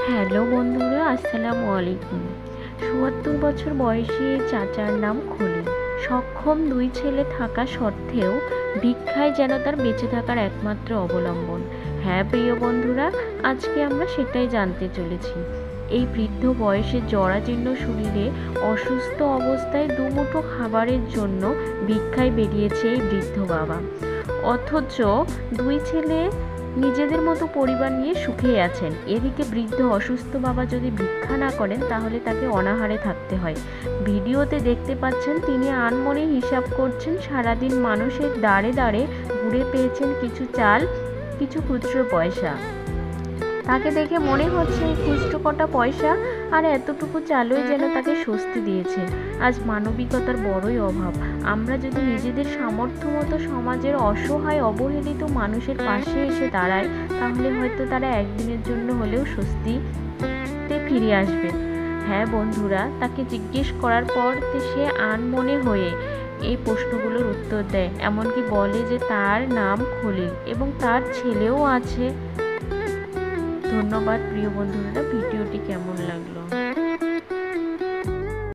Hello বন্ধুরা, আসসালামু আলাইকুম। ৭৪ বছর বয়সী এই চাচার নাম খলিল। সক্ষম দুই ছেলে থাকা সত্ত্বেও ভিক্ষাই যেন তার বেঁচে থাকার একমাত্র অবলম্বন। হ্যাঁ প্রিয় বন্ধুরা, আজকে আমরা সেটাই জানতে চলেছি। এই বৃদ্ধ বয়সে জরাজীর্ণ শরীরে অসুস্থ অবস্থায় দুমুঠো খাবারের জন্য ভিক্ষায় বেরিয়েছে এই বৃদ্ধ বাবা। অথচ দুই ছেলে নিজেদের মতো পরিবার নিয়ে সুখেই আছেন। এদিকে বৃদ্ধ অসুস্থ বাবা যদি ভিক্ষা না করেন তাহলে তাকে অনাহারে থাকতে হয়। ভিডিওতে দেখতে পাচ্ছেন তিনি আনমনে হিসাব করছেন, সারাদিন মানুষের দাঁড়ে দাঁড়ে ঘুরে পেয়েছেন কিছু চাল, কিছু খুচরো পয়সা। তাকে দেখে মনে হচ্ছে এই খুচরো কটা পয়সা আর এতটুকু চালই যেন তাকে স্বস্তি দিয়েছে। আজ মানবিকতার বড়ই অভাব। আমরা যদি নিজেদের সামর্থ্য মতো সমাজের অসহায় অবহেলিত মানুষের পাশে এসে দাঁড়াই, তাহলে হয়তো তারা একদিনের জন্য হলেও স্বস্তিতে ফিরে আসবে। হ্যাঁ বন্ধুরা, তাকে জিজ্ঞেস করার পর সে আনমনে হয়ে এই প্রশ্নগুলোর উত্তর দেয়, এমনকি বলে যে তার নাম খলিল এবং তার ছেলেও আছে। ধন্যবাদ প্রিয় বন্ধুরা, ভিডিওটি কেমন লাগলো।